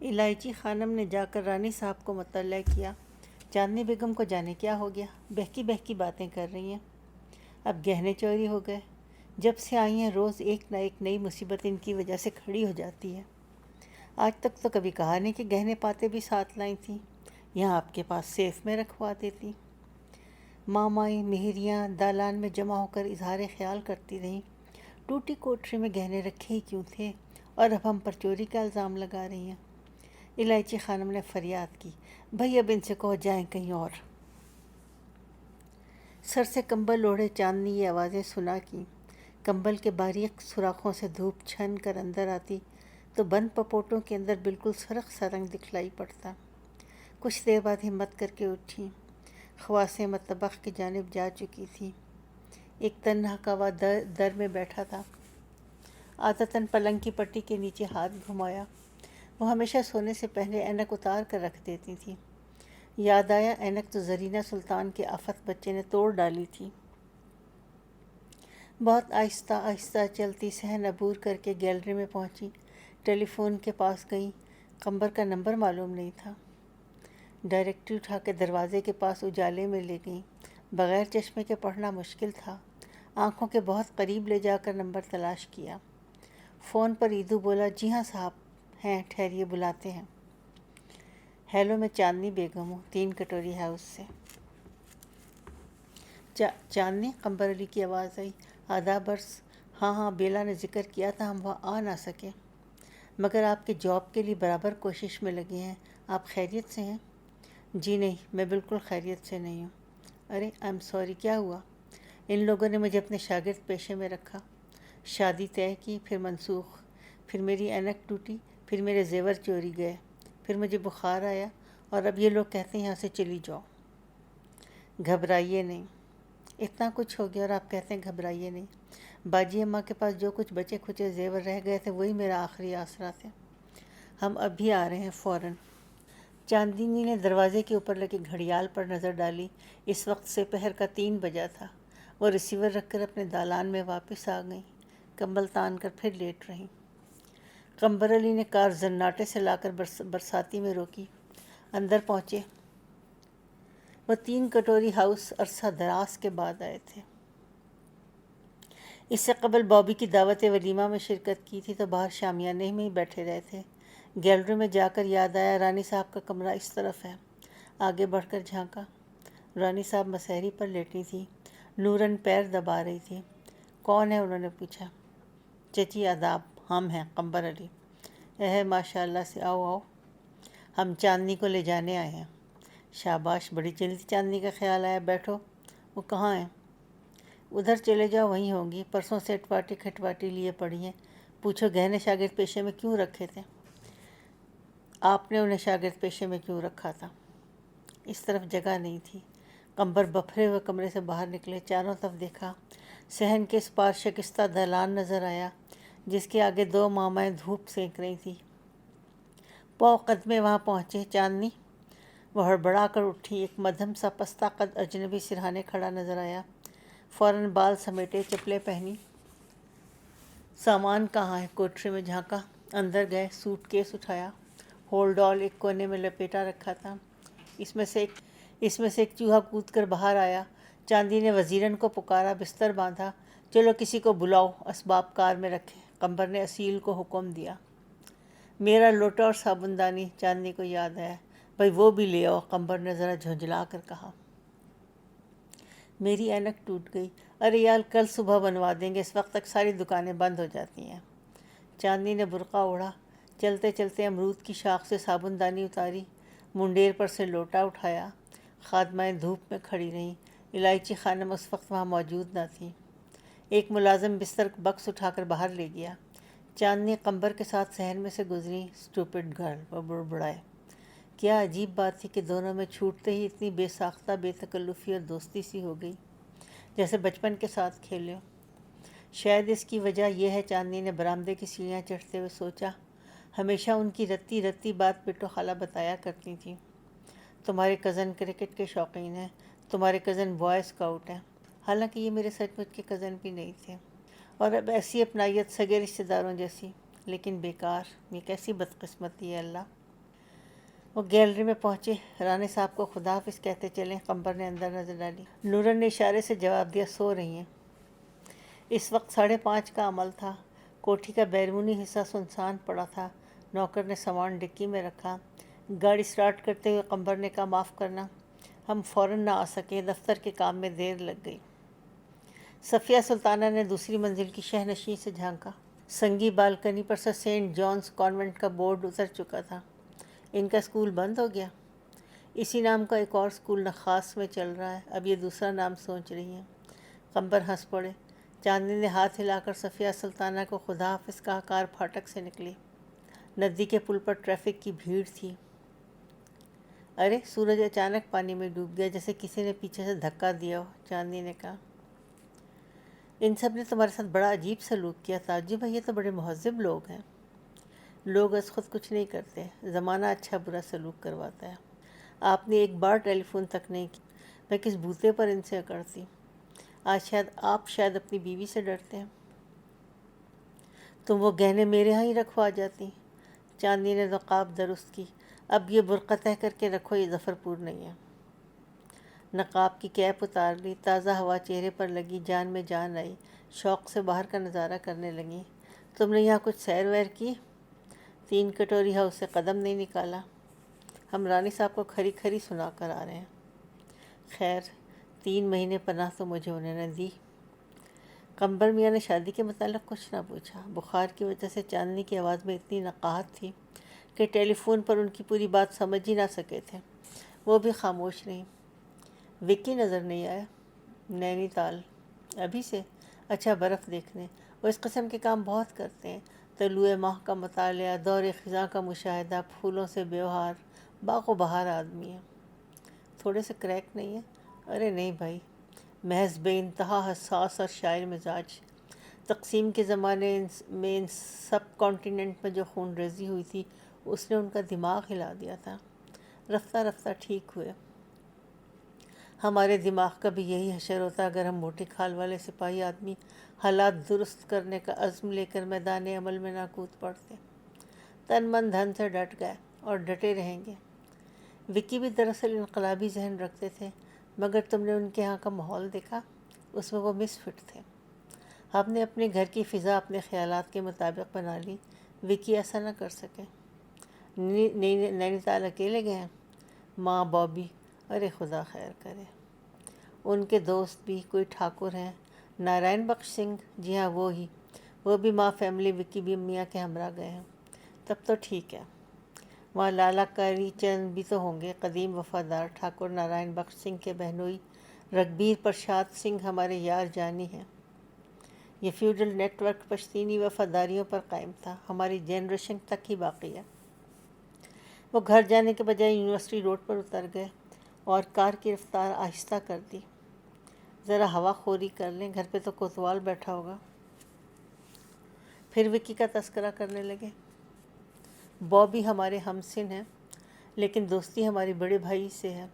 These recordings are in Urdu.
الائچی خانم نے جا کر رانی صاحب کو مطلع کیا۔ چاندنی بیگم کو جانے کیا ہو گیا، بہکی بہکی باتیں کر رہی ہیں۔ اب گہنے چوری ہو گئے۔ جب سے آئی ہیں روز ایک نہ ایک نئی مصیبت ان کی وجہ سے کھڑی ہو جاتی ہے۔ آج تک تو کبھی کہا نہیں کہ گہنے پاتے بھی ساتھ لائی تھیں، یہاں آپ کے پاس سیف میں رکھوا دیتی۔ مامائیں مہریاں دالان میں جمع ہو کر اظہار خیال کرتی رہیں، ٹوٹی کوٹری میں گہنے رکھے ہی کیوں تھے اور اب ہم پر چوری کا الزام لگا رہی ہیں۔ الائچی خانم نے فریاد کی، بھئی اب ان سے کہو جائیں کہیں اور۔ سر سے کمبل اوڑھے چاندنی یہ آوازیں سنا کی، کمبل کے باریک سوراخوں سے دھوپ چھن کر اندر آتی تو بند پپوٹوں کے اندر بالکل سرخ سا رنگ دکھلائی پڑتا۔ کچھ دیر بعد ہمت کر کے اٹھی، خواصیں مطبخ کی جانب جا چکی تھی۔ ایک تنہا کوا در میں بیٹھا تھا، عادتاً پلنگ کی پٹی کے نیچے ہاتھ گھمایا۔ وہ ہمیشہ سونے سے پہلے اینک اتار کر رکھ دیتی تھی۔ یاد آیا اینک تو زرینہ سلطان کے آفت بچے نے توڑ ڈالی تھی۔ بہت آہستہ آہستہ چلتی صحن عبور کر کے گیلری میں پہنچی، ٹیلی فون کے پاس گئیں، قمبر کا نمبر معلوم نہیں تھا۔ ڈائریکٹری اٹھا کے دروازے کے پاس اجالے میں لے گئیں، بغیر چشمے کے پڑھنا مشکل تھا۔ آنکھوں کے بہت قریب لے جا کر نمبر تلاش کیا۔ فون پر ایدو بولا، جی ہاں صاحب ہیں، ٹھہریے بلاتے ہیں۔ ہیلو، میں چاندنی بیگم ہوں، 3 کٹوری ہاؤس سے۔ چاندنی، قمبر علی کی آواز آئی۔ آداب عرض۔ ہاں ہاں، بیلا نے ذکر کیا تھا، ہم وہاں آ نہ سکے، مگر آپ کے جاب کے لیے برابر کوشش میں لگے ہیں۔ آپ خیریت سے ہیں؟ جی نہیں، میں بالکل خیریت سے نہیں ہوں۔ ارے آئی ایم سوری، کیا ہوا؟ ان لوگوں نے مجھے اپنے شاگرد پیشے میں رکھا، شادی طے کی، پھر منسوخ، پھر میری اینک ٹوٹی، پھر میرے زیور چوری گئے، پھر مجھے بخار آیا، اور اب یہ لوگ کہتے ہیں یہاں سے چلی جاؤ۔ گھبرائیے نہیں، اتنا کچھ ہو گیا اور آپ کہتے ہیں گھبرائیے نہیں۔ باجی اماں کے پاس جو کچھ بچے کھچے زیور رہ گئے تھے وہی میرا آخری آسرا تھے۔ ہم اب بھی آ رہے ہیں فوراً۔ چاندنی نے دروازے کے اوپر لگے گھڑیال پر نظر ڈالی۔ اس وقت سے پہر کا 3 بجا تھا۔ وہ ریسیور رکھ کر اپنے دالان میں واپس آ گئیں، کمبل تان کر پھر لیٹ رہیں۔ قمبر علی نے کار زناٹے سے لا کر برساتی میں روکی۔ اندر پہنچے۔ وہ 3 کٹوری ہاؤس عرصہ دراز کے بعد آئے تھے۔ اس سے قبل بابی کی دعوت ولیمہ میں شرکت کی تھی تو باہر شامیانے میں ہی بیٹھے رہے تھے۔ گیلری میں جا کر یاد آیا رانی صاحب کا کمرہ اس طرف ہے۔ آگے بڑھ کر جھانکا، رانی صاحب مسہری پر لیٹی تھی، نورن پیر دبا رہی تھی۔ کون ہے؟ انہوں نے پوچھا۔ چچی آداب، ہم ہیں قمبر علی۔ ماشاء اللہ سے، آؤ آؤ، ہم چاندنی کو لے جانے آئے ہیں۔ شاباش، بڑی جلدی چاندنی کا خیال آیا، بیٹھو۔ وہ کہاں ہیں؟ ادھر چلے جاؤ، وہیں ہوں گی، پرسوں سے اٹواٹی کھٹواٹی لیے پڑی ہیں۔ پوچھو گہنے شاگرد پیشے میں کیوں رکھے تھے؟ آپ نے انہیں شاگرد پیشے میں کیوں رکھا تھا؟ اس طرف جگہ نہیں تھی۔ قمبر بپھرے ہوئے کمرے سے باہر نکلے، چاروں طرف دیکھا۔ صحن کے اس پار شکستہ دالان نظر آیا جس کے آگے 2 مامائیں دھوپ سینک رہی تھیں۔ پاؤ قدمے وہاں پہنچے۔ چاندنی، وہ ہڑبڑا کر اٹھی۔ ایک مدھم سا پستہ قد اجنبی سرہانے کھڑا نظر آیا۔ فوراً بال سمیٹے، چپلیں پہنی۔ سامان کہاں ہے؟ کوٹری میں جھانکا، اندر گئے، سوٹ کیس اٹھایا، ہولڈ آل ایک کونے میں لپیٹا رکھا تھا۔ اس میں سے ایک چوہا کود کر باہر آیا۔ چاندنی نے وزیرن کو پکارا، بستر باندھا۔ چلو کسی کو بلاؤ، اسباب کار میں رکھے، قمبر نے اصیل کو حکم دیا۔ میرا لوٹا اور صابن دانی، چاندنی کو یاد آیا۔ بھئی وہ بھی لے آؤ، قمبر نے ذرا جھنجھلا کر کہا۔ میری اینک ٹوٹ گئی۔ ارے یار، کل صبح بنوا دیں گے، اس وقت تک ساری دکانیں بند ہو جاتی ہیں۔ چاندنی نے برقع اوڑھا، چلتے چلتے امرود کی شاخ سے صابن دانی اتاری، منڈیر پر سے لوٹا اٹھایا۔ خادمائیں دھوپ میں کھڑی رہیں۔ الائچی خانم اس وقت وہاں موجود نہ تھی۔ ایک ملازم بستر بکس اٹھا کر باہر لے گیا۔ چاندنی قمبر کے ساتھ صحن میں سے گزری۔ اسٹوپڈ گرل، وہ بڑبڑائے۔ کیا عجیب بات تھی کہ دونوں میں چھوٹتے ہی اتنی بے ساختہ بے تکلفی اور دوستی سی ہو گئی، جیسے بچپن کے ساتھ کھیلے ہو۔ شاید اس کی وجہ یہ ہے، چاندنی نے برآمدے کی سیڑھیاں چڑھتے ہوئے سوچا، ہمیشہ ان کی رتی رتی بات بٹو خالہ بتایا کرتی تھیں۔ تمہارے کزن کرکٹ کے شوقین ہیں، تمہارے کزن بوائے اسکاؤٹ ہیں، حالانکہ یہ میرے سچ مچ کے کزن بھی نہیں تھے۔ اور اب ایسی اپنائیت سگے رشتہ داروں جیسی، لیکن بیکار۔ یہ کیسی بدقسمتی ہے اللہ! وہ گیلری میں پہنچے، رانے صاحب کو خدا حافظ کہتے چلیں۔ قمبر نے اندر نظر ڈالی۔ نورن نے اشارے سے جواب دیا، سو رہی ہیں۔ اس وقت 5:30 کا عمل تھا۔ کوٹھی کا بیرونی حصہ سنسان پڑا تھا۔ نوکر نے سامان ڈکی میں رکھا۔ گاڑی سٹارٹ کرتے ہوئے قمبر نے کہا، معاف کرنا، ہم فوراً نہ آ سکے، دفتر کے کام میں دیر لگ گئی۔ صفیہ سلطانہ نے دوسری منزل کی شہنشین سے جھانکا۔ سنگی بالکنی پر سے سینٹ جانس کانوینٹ کا بورڈ اتر چکا تھا۔ ان کا اسکول بند ہو گیا؟ اسی نام کا ایک اور اسکول نخاس میں چل رہا ہے، اب یہ دوسرا نام سوچ رہی ہیں۔ قمبر ہنس پڑے۔ چاندنی نے ہاتھ ہلا کر صفیہ سلطانہ کو خدا حافظ کہا، کار پھاٹک سے نکلی۔ ندی کے پل پر ٹریفک کی بھیڑ تھی۔ ارے سورج اچانک پانی میں ڈوب گیا، جیسے کسی نے پیچھے سے دھکا دیا ہو، چاندنی نے کہا۔ ان سب نے تمہارے ساتھ بڑا عجیب سلوک کیا، تعجب ہے، یہ تو بڑے مہذب لوگ ہیں۔ لوگ از خود کچھ نہیں کرتے، زمانہ اچھا برا سلوک کرواتا ہے۔ آپ نے ایک بار ٹیلی فون تک نہیں کی، میں کس بوتے پر ان سے اکڑتی۔ آج آپ شاید اپنی بیوی سے ڈرتے ہیں۔ تم وہ گہنے میرے ہاں ہی رکھوا جاتی۔ چاندنی نے نقاب درست کی۔ اب یہ برقع تہہ کر کے رکھو، یہ ظفر پور نہیں ہے۔ نقاب کی کیپ اتار لی، تازہ ہوا چہرے پر لگی، جان میں جان آئی، شوق سے باہر کا نظارہ کرنے لگی۔ تم نے یہاں کچھ سیر ویر کی؟ 3 کٹوری ہاؤس سے قدم نہیں نکالا۔ ہم رانی صاحب کو کھری کھری سنا کر آ رہے ہیں۔ خیر 3 مہینے پناہ تو مجھے انہوں نے دی۔ قمبر میاں نے شادی کے متعلق کچھ نہ پوچھا۔ بخار کی وجہ سے چاندنی کی آواز میں اتنی نقاہت تھی کہ ٹیلی فون پر ان کی پوری بات سمجھ ہی نہ سکے تھے۔ وہ بھی خاموش رہیں۔ وکی نظر نہیں آیا؟ نینی تال؟ ابھی سے؟ اچھا، برف دیکھنے؟ وہ اس قسم کے کام بہت کرتے ہیں، طلوع ماہ کا مطالعہ، دور خزاں کا مشاہدہ، پھولوں سے بیوہار، باغ و بہار آدمی ہے۔ تھوڑے سے کریک نہیں ہے؟ ارے نہیں بھائی، محض بے انتہا حساس اور شاعر مزاج۔ تقسیم کے زمانے میں ان سب کانٹیننٹ میں جو خون ریزی ہوئی تھی، اس نے ان کا دماغ ہلا دیا تھا۔ رفتہ رفتہ ٹھیک ہوئے۔ ہمارے دماغ کا بھی یہی حشر ہوتا اگر ہم موٹی کھال والے سپاہی آدمی حالات درست کرنے کا عزم لے کر میدان عمل میں نہ کود پڑتے۔ تن من دھن سے ڈٹ گئے اور ڈٹے رہیں گے۔ وکی بھی دراصل انقلابی ذہن رکھتے تھے، مگر تم نے ان کے ہاں کا ماحول دیکھا، اس میں وہ مس فٹ تھے۔ ہم نے اپنے گھر کی فضا اپنے خیالات کے مطابق بنا لی، وکی ایسا نہ کر سکے۔ نینی تال اکیلے گئے ہیں؟ ماں، بابی، ارے خدا خیر کرے۔ ان کے دوست بھی کوئی ٹھاکر ہیں، نارائن بخش سنگھ؟ جی ہاں وہی، وہ بھی ماں فیملی وکی بھی میاں کے ہمراہ گئے ہیں۔ تب تو ٹھیک ہے۔ وہاں لالا کاری چند بھی تو ہوں گے، قدیم وفادار ٹھاکر نارائن بخش سنگھ کے بہنوئی رگبیر پرشاد سنگھ ہمارے یار جانی ہیں۔ یہ فیوڈل نیٹ ورک پشتینی وفاداریوں پر قائم تھا، ہماری جنریشن تک ہی باقی ہے۔ وہ گھر جانے کے بجائے یونیورسٹی روڈ پر اتر گئے اور کار کی رفتار آہستہ کر دی۔ ذرا ہوا خوری کر لیں، گھر پہ تو کوتوال بیٹھا ہوگا۔ پھر وکی کا تذکرہ کرنے لگے۔ بابی ہمارے ہم سن ہیں، لیکن دوستی ہماری بڑے بھائی سے ہے۔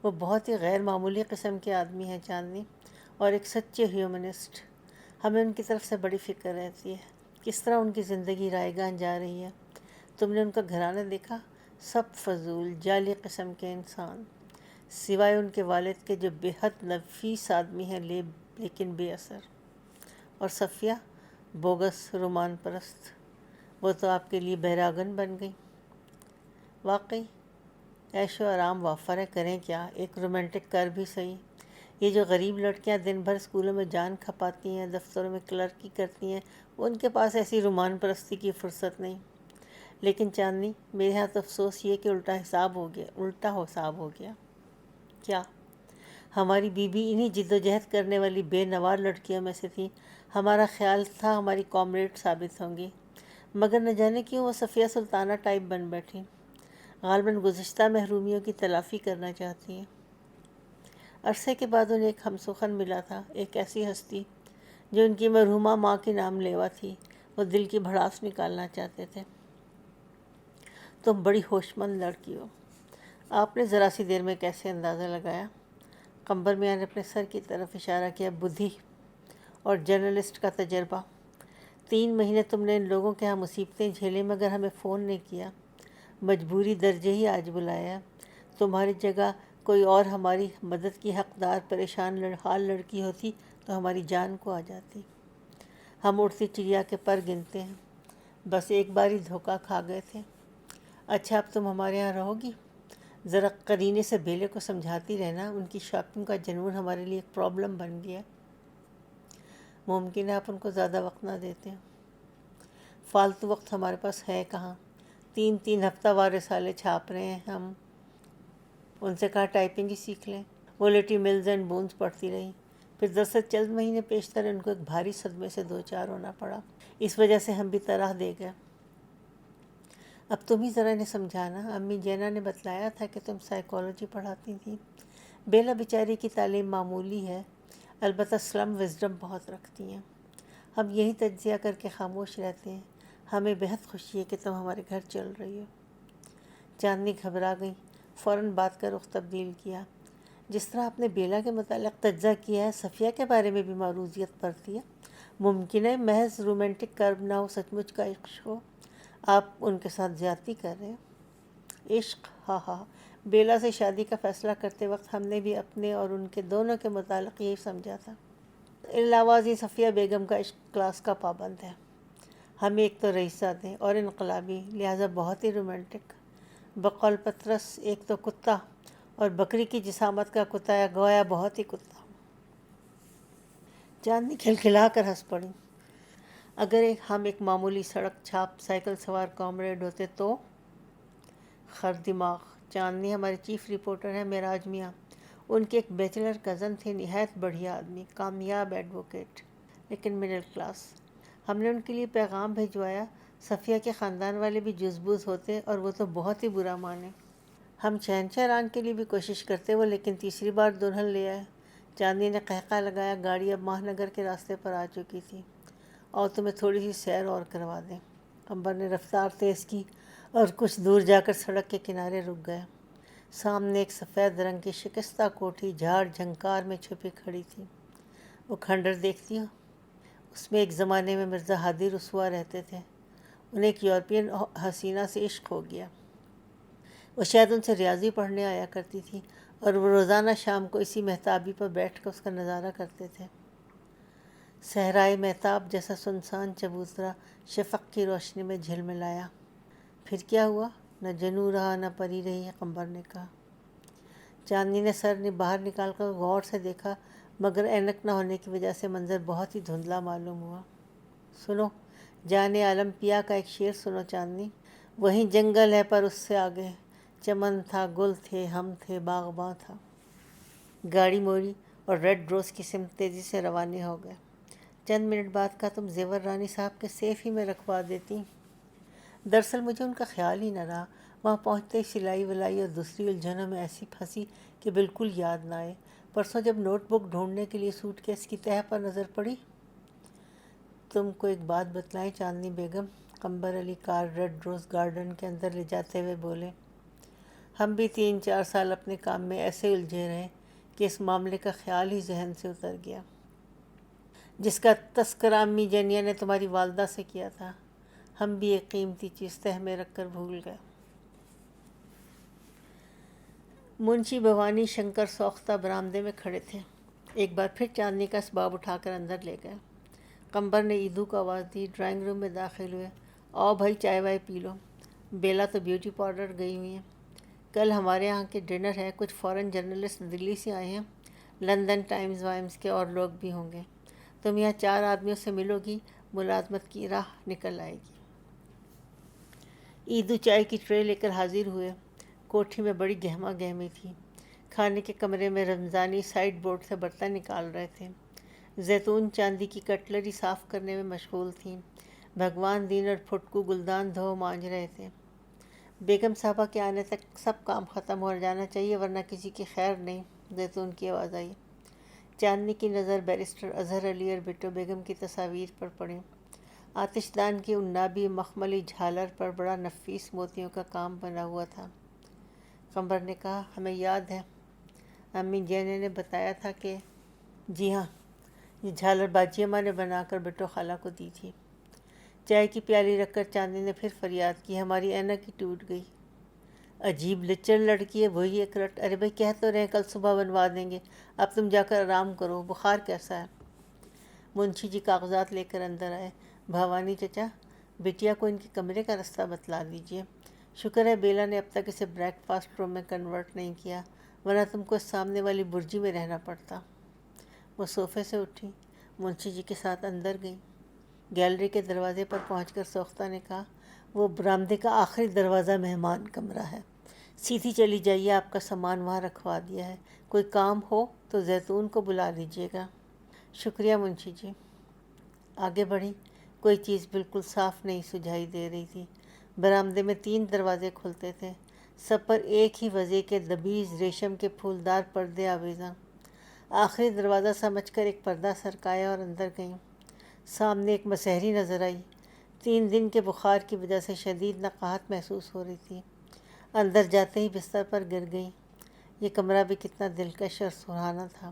وہ بہت ہی غیر معمولی قسم کے آدمی ہیں چاندنی، اور ایک سچے ہیومنسٹ۔ ہمیں ان کی طرف سے بڑی فکر رہتی ہے، کس طرح ان کی زندگی رائے گاہ جا رہی ہے۔ تم نے ان کا گھرانہ دیکھا؟ سب فضول جعلی قسم کے انسان، سوائے ان کے والد کے جو بے حد نفیس آدمی ہیں لیکن بے اثر۔ اور صفیہ بوگس رومان پرست، وہ تو آپ کے لیے بیراگن بن گئی۔ واقعی عیش و آرام وافر ہے، کریں کیا، ایک رومانٹک کر بھی صحیح۔ یہ جو غریب لڑکیاں دن بھر اسکولوں میں جان کھپاتی ہیں، دفتروں میں کلرکی کرتی ہیں، ان کے پاس ایسی رومان پرستی کی فرصت نہیں۔ لیکن چاندنی، میرے ہاں تو افسوس یہ کہ الٹا حساب ہو گیا۔ کیا؟ ہماری بیوی انہی جد و جہد کرنے والی بے نوار لڑکیوں میں سے تھی، ہمارا خیال تھا ہماری کامریڈ ثابت ہوں گی، مگر نہ جانے کیوں وہ صفیہ سلطانہ ٹائپ بن بیٹھی، غالباً گزشتہ محرومیوں کی تلافی کرنا چاہتی ہیں۔ عرصے کے بعد انہیں ایک ہم سخن ملا تھا، ایک ایسی ہستی جو ان کی مرحومہ ماں کی نام لیوا تھی۔ وہ دل کی بھڑاس نکالنا چاہتے تھے۔ تم بڑی ہوش مند لڑکی ہو۔ آپ نے ذرا سی دیر میں کیسے اندازہ لگایا؟ قمبر میاں نے اپنے سر کی طرف اشارہ کیا۔ بدھی اور جرنلسٹ کا تجربہ۔ 3 مہینے تم نے ان لوگوں کے ہاں مصیبتیں جھیلیں، مگر ہمیں فون نہیں کیا۔ مجبوری درجے ہی آج بلایا، تمہاری جگہ کوئی اور ہماری مدد کی حقدار پریشان حال لڑکی ہوتی تو ہماری جان کو آ جاتی۔ ہم اڑتی چڑیا کے پر گنتے ہیں، بس ایک باری دھوکہ کھا گئے تھے۔ اچھا اب تم ہمارے یہاں رہو گی؟ ذرا قرینے سے بیلے کو سمجھاتی رہنا، ان کی شاپنگ کا جنون ہمارے لیے ایک پرابلم بن گیا۔ ممکن ہے آپ ان کو زیادہ وقت نہ دیتے ہیں۔ فالتو وقت ہمارے پاس ہے کہاں، 3 ہفتہ وار رسالے چھاپ رہے ہیں ہم، ان سے کہا ٹائپنگ ہی سیکھ لیں۔ وہ لیٹی ملز اینڈ بونز پڑھتی رہی، پھر دراصل چند مہینے پیشتر ان کو ایک بھاری صدمے سے دوچار ہونا پڑا، اس وجہ سے ہم بھی طرح دے گئے۔ اب تم ہی ذرا انہیں سمجھانا، امی جینا نے بتلایا تھا کہ تم سائیکالوجی پڑھاتی تھی۔ بیلا بیچاری کی تعلیم معمولی ہے، البتہ سلم وزڈم بہت رکھتی ہیں۔ ہم یہی تجزیہ کر کے خاموش رہتے ہیں، ہمیں بہت خوشی ہے کہ تم ہمارے گھر چل رہی ہو۔ چاندنی گھبرا گئی، فوراً بات کا رخ تبدیل کیا۔ جس طرح آپ نے بیلا کے متعلق تجزیہ کیا ہے، صفیہ کے بارے میں بھی معروضیت برتی ہے۔ ممکن ہے محض رومانٹک کرب نہ ہو، سچ مچ کا عشق ہو۔ آپ ان کے ساتھ زیادتی کر رہے ہیں۔ عشق، ہاں ہاں، بیلا سے شادی کا فیصلہ کرتے وقت ہم نے بھی اپنے اور ان کے دونوں کے متعلق یہی سمجھا تھا۔ علاوہ صفیہ بیگم کا عشق کلاس کا پابند ہے، ہم ایک تو رئیسہ تھے اور انقلابی، لہٰذا بہت ہی رومانٹک۔ بقول پطرس، ایک تو کتا اور بکری کی جسامت کا کتا، یا گویا بہت ہی کتا۔ چاندنی کھلکھلا کر ہنس پڑی۔ اگر ہم ایک معمولی سڑک چھاپ سائیکل سوار کامریڈ ہوتے تو؟ خر دماغ۔ چاندنی ہمارے چیف رپورٹر ہیں معراج میاں، ان کے ایک بیچلر کزن تھے، نہایت بڑھیا آدمی، کامیاب ایڈوکیٹ، لیکن مڈل کلاس۔ ہم نے ان کے لیے پیغام بھجوایا، صفیہ کے خاندان والے بھی جزبوز ہوتے اور وہ تو بہت ہی برا مانے۔ ہم شہنشاہ ران کے لیے بھی کوشش کرتے، وہ لیکن تیسری بار دلہن لے آئے۔ چاندنی نے قہقہ لگایا، گاڑی اب ماہ نگر کے راستے پر آ چکی تھی۔ اور تمہیں تھوڑی سی سیر اور کروا دیں۔ امبر نے رفتار تیز کی اور کچھ دور جا کر سڑک کے کنارے رک گیا۔ سامنے ایک سفید رنگ کی شکستہ کوٹھی جھاڑ جھنکار میں چھپی کھڑی تھی۔ وہ کھنڈر دیکھتی ہو، اس میں ایک زمانے میں مرزا ہادی رسوا رہتے تھے، انہیں ایک یورپین حسینہ سے عشق ہو گیا۔ وہ شاید ان سے ریاضی پڑھنے آیا کرتی تھی اور وہ روزانہ شام کو اسی مہتابی پر بیٹھ کر اس کا نظارہ کرتے تھے۔ صحرائے مہتاب جیسا سنسان چبوترا شفق کی روشنی میں جھلملایا۔ پھر کیا ہوا؟ نہ جنوں رہا نہ پری رہی، قمبر نے کہا۔ چاندنی نے سر باہر نکال کر غور سے دیکھا، مگر اینک نہ ہونے کی وجہ سے منظر بہت ہی دھندلا معلوم ہوا۔ سنو، جان عالم پیا کا ایک شعر سنو چاندنی۔ وہیں جنگل ہے پر اس سے آگے، چمن تھا، گل تھے، ہم تھے، باغباں تھا۔ گاڑی موڑی اور ریڈ روز کی سمت تیزی سے روانے ہو گئے۔ چند منٹ بعد کہا، تم زیور رانی صاحب کے سیف ہی میں رکھوا دیتی۔ دراصل مجھے ان کا خیال ہی نہ رہا، وہاں پہنچتے ہی سلائی ولائی اور دوسری الجھنوں میں ایسی پھنسی کہ بالکل یاد نہ آئے۔ پرسوں جب نوٹ بک ڈھونڈنے کے لیے سوٹ کیس کی تہہ پر نظر پڑی۔ تم کو ایک بات بتلائیں چاندنی بیگم، قمبر علی کار ریڈ روز گارڈن کے اندر لے جاتے ہوئے بولے۔ ہم بھی 3-4 سال اپنے کام میں ایسے الجھے رہے کہ اس معاملے کا خیال ہی ذہن سے اتر گیا، جس کا تذکرہ امی جینیا نے تمہاری والدہ سے کیا تھا۔ ہم بھی ایک قیمتی چیز تہہ میں رکھ کر بھول گئے۔ منشی بھوانی شنکر سوختہ برآمدے میں کھڑے تھے، ایک بار پھر چاندنی کا اسباب اٹھا کر اندر لے گئے۔ قمبر نے ایدو کو آواز دی، ڈرائنگ روم میں داخل ہوئے۔ آؤ بھائی، چائے وائے پی لو۔ بیلا تو بیوٹی پارلر گئی ہوئی ہیں، کل ہمارے یہاں کے ڈنر ہے، کچھ فورن جرنلسٹ دلی سے آئے ہیں، لندن ٹائمز وائمز کے اور لوگ بھی ہوں گے۔ تم یہاں 4 آدمیوں سے ملو گی، ملازمت کی راہ نکل آئے گی۔ ایدو چائے کی ٹرے لے کر حاضر ہوئے۔ کوٹھی میں بڑی گہما گہمی تھی۔ کھانے کے کمرے میں رمضانی سائڈ بورڈ سے برتن نکال رہے تھے، زیتون چاندی کی کٹلری صاف کرنے میں مشغول تھیں، بھگوان دین اور پھٹکو گلدان دھو مانجھ رہے تھے۔ بیگم صاحبہ کے آنے تک سب کام ختم ہو جانا چاہیے ورنہ کسی کی خیر نہیں، زیتون کی آواز آئی۔ چاندنی کی نظر بیرسٹر اظہر علی اور بٹو بیگم کی تصاویر پر پڑی۔ آتش دان کی عنابی مخملی جھالر پر بڑا نفیس موتیوں کا کام بنا ہوا تھا۔ قمبر نے کہا، ہمیں یاد ہے، امی جینے نے بتایا تھا کہ… جی ہاں، یہ جھالر باجی اماں نے بنا کر بٹو خالہ کو دی تھی۔ چائے کی پیالی رکھ کر چاندنی نے پھر فریاد کی، ہماری اینک ہی ٹوٹ گئی۔ عجیب لچر لڑکی ہے، وہی ایک رٹ۔ ارے بھائی کہہ تو رہے کل صبح بنوا دیں گے، اب تم جا کر آرام کرو، بخار کیسا ہے؟ منشی جی کاغذات لے کر اندر آئے۔ بھوانی چچا، بٹیا کو ان کے کمرے کا راستہ بتلا دیجیے۔ شکر ہے بیلا نے اب تک اسے بریک فاسٹ روم میں کنورٹ نہیں کیا، ورنہ تم کو سامنے والی برجی میں رہنا پڑتا۔ وہ صوفے سے اٹھی، منشی جی کے ساتھ اندر گئیں۔ گیلری کے دروازے پر پہنچ کر سوختہ نے کہا، وہ برآمدے کا آخری دروازہ مہمان کمرہ ہے، سیدھی چلی جائیے، آپ کا سامان وہاں رکھوا دیا ہے، کوئی کام ہو تو زیتون کو بلا لیجیے گا۔ شکریہ منشی جی۔ آگے بڑھی، کوئی چیز بالکل صاف نہیں سجھائی دے رہی تھی۔ برآمدے میں 3 دروازے کھلتے تھے، سب پر ایک ہی وضع کے دبیز ریشم کے پھولدار پردے آویزاں۔ آخری دروازہ سمجھ کر ایک پردہ سرکایا اور اندر گئیں۔ سامنے ایک مسحری نظر آئی، 3 دن کے بخار کی وجہ سے شدید نقاہت محسوس ہو رہی تھی۔ اندر جاتے ہی بستر پر گر گئیں۔ یہ کمرہ بھی کتنا دلکش اور سہانا تھا،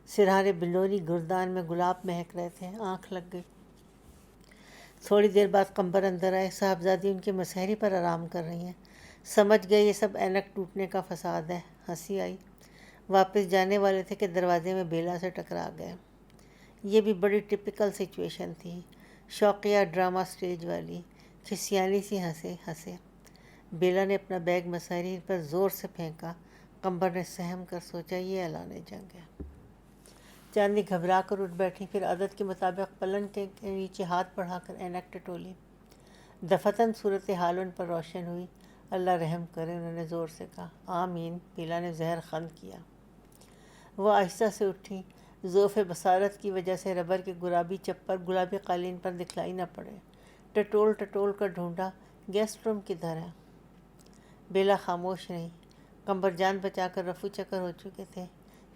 سرہانے بلونی گردان میں گلاب مہک رہے تھے، آنکھ لگ گئی۔ تھوڑی دیر بعد قمبر اندر آئے، صاحبزادی ان کی مسحری پر آرام کر رہی ہیں۔ سمجھ گئے یہ سب اینک ٹوٹنے کا فساد ہے، ہنسی آئی۔ واپس جانے والے تھے کہ دروازے میں بیلا سے ٹکرا گئے۔ یہ بھی بڑی ٹپیکل سچویشن تھی، شوقیہ ڈرامہ سٹیج والی۔ کھسیانی سی ہنسے۔ بیلا نے اپنا بیگ مسحری پر زور سے پھینکا۔ قمبر نے سہم کر سوچا، یہ اعلان جنگ ہے۔ چاندنی گھبرا کر اٹھ بیٹھی، پھر عادت کے مطابق پلنگ کے نیچے ہاتھ بڑھا کر اینک ٹٹولی۔ دفتن صورتحال ان پر روشن ہوئی۔ اللہ رحم کرے، انہوں نے زور سے کہا۔ آمین، بیلا نے زہر خند کیا۔ وہ آہستہ سے اٹھی، ضعف بصارت کی وجہ سے ربر کے گلابی چپر گلابی قالین پر دکھلائی نہ پڑے۔ ٹٹول کر ڈھونڈا، گیسٹ روم کدھر ہے؟ بیلا خاموش رہی۔ قمبر جان بچا کر رفو چکر ہو چکے تھے۔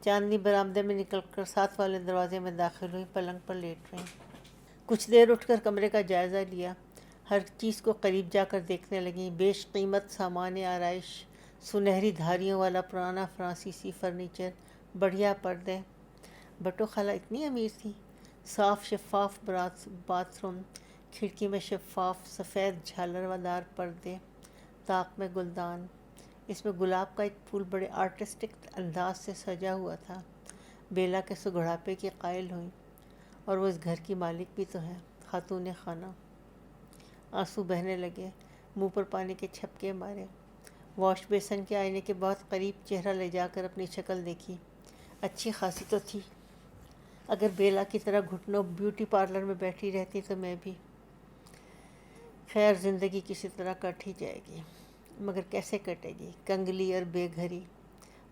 چاندنی برآمدے میں نکل کر ساتھ والے دروازے میں داخل ہوئی، پلنگ پر لیٹ رہیں۔ کچھ دیر اٹھ کر کمرے کا جائزہ لیا، ہر چیز کو قریب جا کر دیکھنے لگیں۔ بیش قیمت سامان آرائش، سنہری دھاریوں والا پرانا فرانسیسی فرنیچر، بڑھیا پردے۔ بٹو خالہ اتنی امیر تھی۔ صاف شفاف باتھ روم، کھڑکی میں شفاف سفید جھالر دار پردے، طاق میں گلدان، اس میں گلاب کا ایک پھول بڑے آرٹسٹک انداز سے سجا ہوا تھا۔ بیلا کے سگڑاپے کی قائل ہوئی، اور وہ اس گھر کی مالک بھی تو ہے، خاتون خانہ۔ آنسو بہنے لگے، منہ پر پانی کے چھپکے مارے۔ واش بیسن کے آئینے کے بہت قریب چہرہ لے جا کر اپنی شکل دیکھی، اچھی خاصی تو تھی۔ اگر بیلا کی طرح گھٹنوں بیوٹی پارلر میں بیٹھی رہتی تو میں بھی۔ خیر، زندگی کسی طرح کٹ ہی جائے گی، مگر کیسے کٹے گی، کنگلی اور بے گھری۔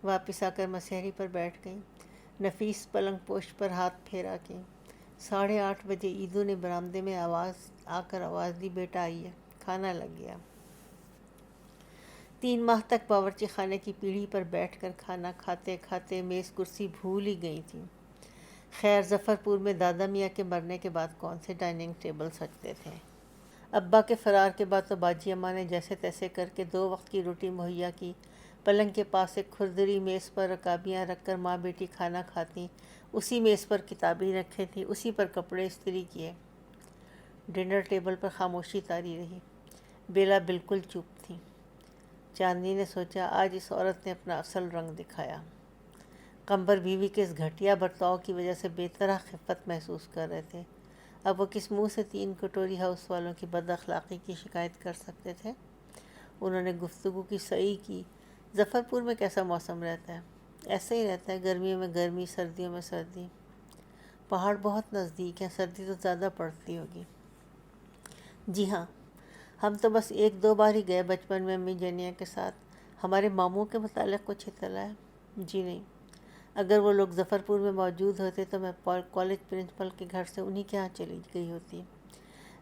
واپس آ کر مسحری پر بیٹھ گئیں، نفیس پلنگ پوش پر ہاتھ پھیرا کے۔ 8:30 بجے عیدو نے برآمدے میں آ کر آواز دی، بیٹا آئیے، کھانا لگ گیا۔ 3 ماہ تک باورچی خانے کی پیڑھی پر بیٹھ کر کھانا کھاتے کھاتے میز کرسی بھول ہی گئی تھیں۔ خیر، ظفر پور میں دادا میاں کے مرنے کے بعد کون سے ڈائننگ ٹیبل سجتے تھے۔ ابا کے فرار کے بعد تو باجی اماں نے جیسے تیسے کر کے 2 وقت کی روٹی مہیا کی۔ پلنگ کے پاس ایک کھردری میز پر رکابیاں رکھ کر ماں بیٹی کھانا کھاتیں، اسی میز پر کتابیں رکھی تھیں، اسی پر کپڑے استری کیے۔ ڈنر ٹیبل پر خاموشی طاری رہی، بیلا بالکل چپ تھی۔ چاندنی نے سوچا، آج اس عورت نے اپنا اصل رنگ دکھایا۔ قمبر بیوی کے اس گھٹیا برتاؤ کی وجہ سے بے طرح خفت محسوس کر رہے تھے۔ اب وہ کس منہ سے 3 کٹوری ہاؤس والوں کی بد اخلاقی کی شکایت کر سکتے تھے؟ انہوں نے گفتگو کی صحیح کی، ظفر پور میں کیسا موسم رہتا ہے؟ ایسے ہی رہتا ہے، گرمیوں میں گرمی، سردیوں میں سردی۔ پہاڑ بہت نزدیک ہیں، سردی تو زیادہ پڑتی ہوگی۔ جی ہاں، ہم تو بس 1-2 بار ہی گئے بچپن میں امی جنیا کے ساتھ۔ ہمارے ماموں کے متعلق کچھ اطلاع ہے؟ جی نہیں، اگر وہ لوگ ظفر پور میں موجود ہوتے تو میں کالج پرنسپل کے گھر سے انہی کے ہاں چلی گئی ہوتی۔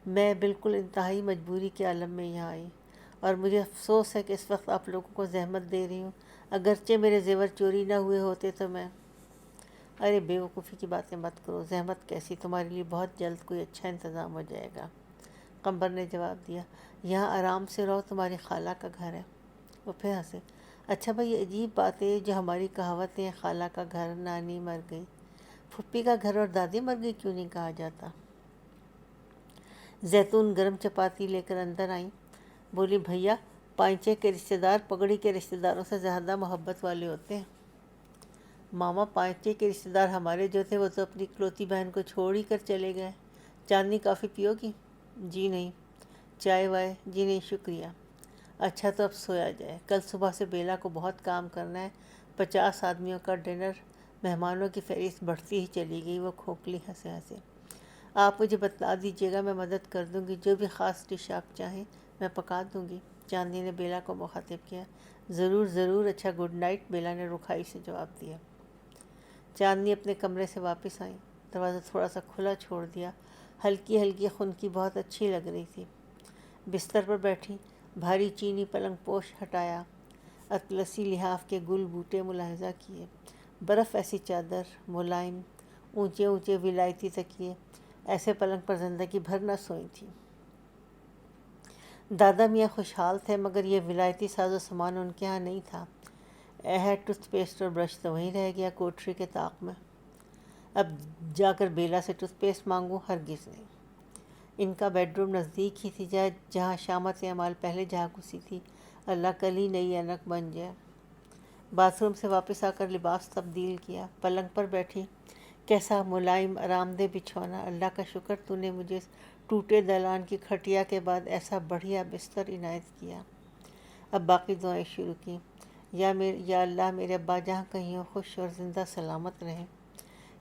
میں بالکل انتہائی مجبوری کے عالم میں یہاں آئی، اور مجھے افسوس ہے کہ اس وقت آپ لوگوں کو زحمت دے رہی ہوں۔ اگرچہ میرے زیور چوری نہ ہوئے ہوتے تو میں… ارے بے وقوفی کی باتیں مت کرو، زحمت کیسی، تمہارے لیے بہت جلد کوئی اچھا انتظام ہو جائے گا۔ قمبر نے جواب دیا، یہاں آرام سے رہو، تمہاری خالہ کا گھر ہے۔ وہ پھر ہنسے۔ اچھا بھائی، یہ عجیب بات ہے، جو ہماری کہاوتیں خالہ کا گھر، نانی مر گئی، پھپھی کا گھر اور دادی مر گئی کیوں نہیں کہا جاتا؟ زیتون گرم چپاتی لے کر اندر آئیں، بولی، بھیا پائنچے کے رشتہ دار پگڑی کے رشتہ داروں سے زیادہ محبت والے ہوتے ہیں۔ ماما پائنچے کے رشتہ دار ہمارے جو تھے وہ تو اپنی اکلوتی بہن کو چھوڑ ہی کر چلے گئے۔ چاندنی کافی پیو گی؟ جی نہیں۔ چائے وائے؟ جی نہیں شکریہ۔ اچھا تو اب سویا جائے، کل صبح سے بیلا کو بہت کام کرنا ہے۔ 50 آدمیوں کا ڈنر، مہمانوں کی فہرست بڑھتی ہی چلی گئی۔ وہ کھوکھلی ہنسے ہنسے۔ آپ مجھے بتلا دیجیے گا، میں مدد کر دوں گی، جو بھی خاص ڈش آپ چاہیں میں پکا دوں گی۔ چاندنی نے بیلا کو مخاطب کیا۔ ضرور ضرور، اچھا گڈ نائٹ، بیلا نے رکھائی سے جواب دیا۔ چاندنی اپنے کمرے سے واپس آئی، دروازہ تھوڑا سا کھلا چھوڑ دیا۔ ہلکی ہلکی خنکی بہت اچھی لگ رہی تھی۔ بستر پر بیٹھی، بھاری چینی پلنگ پوش ہٹایا، اطلسی لحاف کے گل بوٹے ملاحظہ کیے، برف ایسی چادر، ملائم اونچے اونچے ولایتی تکیے، ایسے پلنگ پر زندگی بھر نہ سوئی تھی۔ دادا میاں خوشحال تھے، مگر یہ ولایتی ساز و سامان ان کے ہاں نہیں تھا۔ ٹوتھ پیسٹ اور برش تو وہیں رہ گیا کوٹری کے طاق میں۔ اب جا کر بیلا سے ٹوتھ پیسٹ مانگوں؟ ہرگز نہیں۔ ان کا بیڈ روم نزدیک ہی تھی، جہاں شامت اعمال پہلے جہاں گھسی تھی۔ اللہ کل ہی نئی اینک بن جائے۔ باتھ روم سے واپس آ کر لباس تبدیل کیا، پلنگ پر بیٹھی۔ کیسا ملائم آرام دہ بچھونا، اللہ کا شکر تو نے مجھے اس ٹوٹے دالان کی کھٹیا کے بعد ایسا بڑھیا بستر عنایت کیا۔ اب باقی دعائیں شروع کیں۔ یا اللہ میرے ابا جہاں کہیں ہو خوش اور زندہ سلامت رہیں۔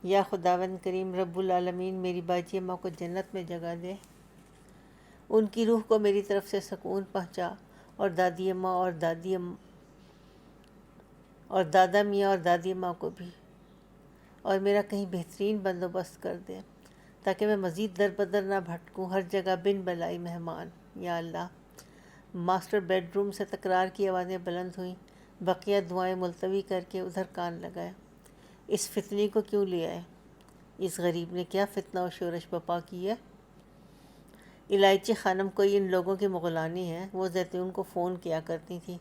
یا خداوند کریم رب العالمین میری باجی اماں کو جنت میں جگہ دے، ان کی روح کو میری طرف سے سکون پہنچا، اور دادی اماں اور دادا میاں اور دادی اماں کو بھی، اور میرا کہیں بہترین بندوبست کر دے تاکہ میں مزید در بدر نہ بھٹکوں، ہر جگہ بن بلائی مہمان۔ یا اللہ۔ ماسٹر بیڈ روم سے تکرار کی آوازیں بلند ہوئیں۔ بقیہ دعائیں ملتوی کر کے ادھر کان لگائے۔ اس فتنی کو کیوں لے آئے؟ اس غریب نے کیا فتنہ و شورش بپا کی ہے؟ الائچی خانم کوئی ان لوگوں کی مغلانی ہے، وہ زیتون کو فون کیا کرتی تھی،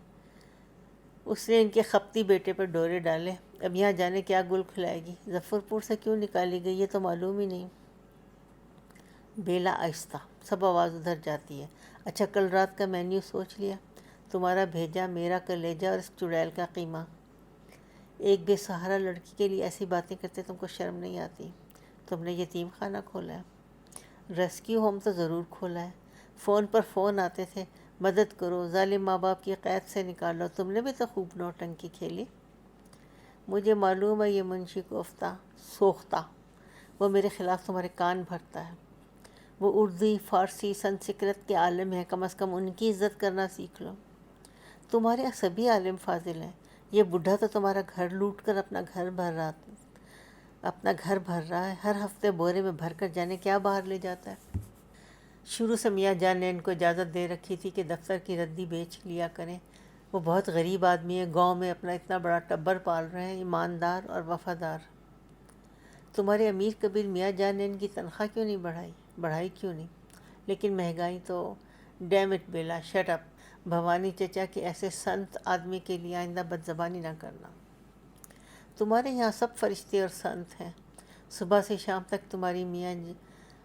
اس نے ان کے خپتی بیٹے پر ڈورے ڈالے، اب یہاں جانے کیا گل کھلائے گی۔ ظفر پور سے کیوں نکالی گئی یہ تو معلوم ہی نہیں۔ بیلا آہستہ، سب آواز ادھر جاتی ہے۔ اچھا کل رات کا مینیو سوچ لیا؟ تمہارا بھیجا، میرا کلیجہ اور اس چڑیل کا قیمہ۔ ایک بے سہارا لڑکی کے لیے ایسی باتیں کرتے تم کو شرم نہیں آتی؟ تم نے یتیم خانہ کھولا ہے؟ ریسکیو ہوم تو ضرور کھولا ہے، فون پر فون آتے تھے، مدد کرو، ظالم ماں باپ کی قید سے نکالو۔ تم نے بھی تو خوب نوٹنکی کھیلی۔ مجھے معلوم ہے یہ منشی کوفتہ سوختہ، وہ میرے خلاف تمہارے کان بھرتا ہے۔ وہ اردو، فارسی، سنسکرت کے عالم ہیں، کم از کم ان کی عزت کرنا سیکھ لو۔ تمہارے یہاں سبھی عالم فاضل ہیں، یہ بڈھا تو تمہارا گھر لوٹ کر اپنا گھر بھر رہا ہے، ہر ہفتے بورے میں بھر کر جانے کیا باہر لے جاتا ہے۔ شروع سے میاں جان نے ان کو اجازت دے رکھی تھی کہ دفتر کی ردی بیچ لیا کریں، وہ بہت غریب آدمی ہیں، گاؤں میں اپنا اتنا بڑا ٹبر پال رہے ہیں، ایماندار اور وفادار۔ تمہارے امیر کبیر میاں جان نے ان کی تنخواہ کیوں نہیں بڑھائی کیوں نہیں؟ لیکن مہنگائی تو… damn it Bela, shut up. Bhavani چچا کے ایسے سنت آدمی کے لیے آئندہ بدزبانی نہ کرنا۔ تمہارے یہاں سب فرشتے اور سنت ہیں، صبح سے شام تک تمہاری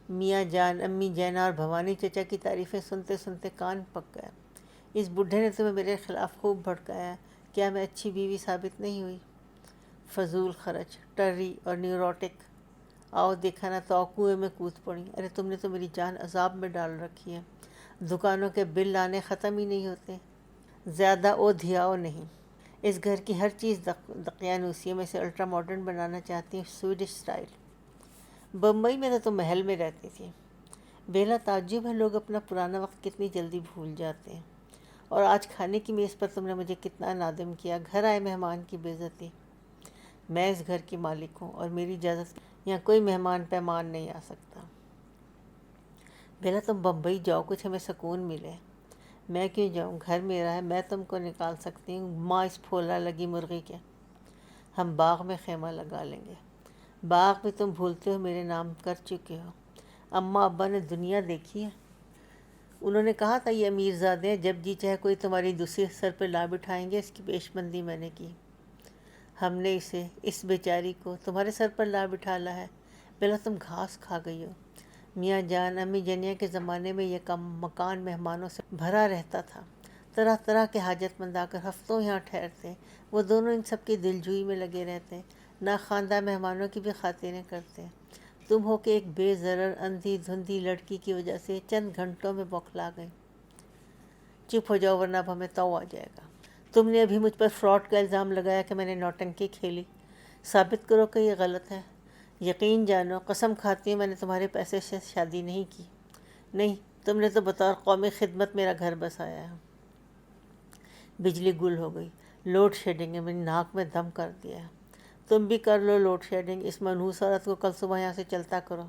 میاں جان، امی جینا اور بھوانی چچا کی تعریفیں سنتے سنتے کان پک گئے۔ اس بڈھے نے تمہیں میرے خلاف خوب بھڑکایا ہے، کیا میں اچھی بیوی ثابت نہیں ہوئی؟ فضول خرچ، ٹری اور نیوروٹک، آؤ دیکھا نہ تو کنویں میں کود پڑی۔ ارے تم نے تو میری جان عذاب میں ڈال رکھی ہے، دکانوں کے بل آنے ختم ہی نہیں ہوتے، زیادہ او دھیاؤ نہیں۔ اس گھر کی ہر چیز دقیانوسی ہے، میں اسے الٹرا ماڈرن بنانا چاہتی ہوں، سویڈش سٹائل۔ بمبئی میں تو تم محل میں رہتی تھی۔ بیلا تعجب ہے لوگ اپنا پرانا وقت کتنی جلدی بھول جاتے ہیں، اور آج کھانے کی میز پر تم نے مجھے کتنا نادم کیا، گھر آئے مہمان کی بے عزتی۔ میں اس گھر کی مالک ہوں اور میری اجازت یہاں کوئی مہمان پیمان نہیں آ سکتا۔ بیلا تم بمبئی جاؤ، کچھ ہمیں سکون ملے۔ میں کیوں جاؤں، گھر میرا ہے، میں تم کو نکال سکتی ہوں، ماں اس پھولا لگی مرغی کے۔ ہم باغ میں خیمہ لگا لیں گے۔ باغ بھی تم بھولتے ہو میرے نام کر چکے ہو۔ اماں ابا نے دنیا دیکھی ہے، انہوں نے کہا تھا یہ امیر زادے ہیں، جب جی چاہے کوئی تمہاری دوسری سر پہ لا بٹھائیں گے، اس کی پیش بندی میں نے کی۔ ہم نے اس بیچاری کو تمہارے سر پر لا بٹھالا ہے۔ پہلے تم گھاس کھا گئی ہو۔ میاں جان، امی جنیا کے زمانے میں یہ مکان مہمانوں سے بھرا رہتا تھا، طرح طرح کے حاجت مند آ کر ہفتوں یہاں ٹھہرتے ہیں، وہ دونوں ان سب کی دلجوئی میں لگے رہتے ہیں، ناخواندہ مہمانوں کی بھی خاطریں کرتے ہیں۔ تم ہو کہ ایک بے ضرر اندھی دھندھی لڑکی کی وجہ سے چند گھنٹوں میں بوکھلا گئے۔ چپ ہو جاؤ ورنہ اب ہمیں تو آ جائے گا۔ تم نے ابھی مجھ پر فراڈ کا الزام لگایا کہ میں نے نوٹنکی کھیلی، ثابت کرو کہ یہ غلط ہے۔ یقین جانو، قسم کھاتی ہوں میں نے تمہارے پیسے سے شادی نہیں کی۔ نہیں، تم نے تو بطور قومی خدمت میرا گھر بسایا ہے۔ بجلی گل ہو گئی۔ لوڈ شیڈنگ نے میری ناک میں دم کر دیا ہے۔ تم بھی کر لو لوڈ شیڈنگ، اس منحوس عورت کو کل صبح یہاں سے چلتا کرو۔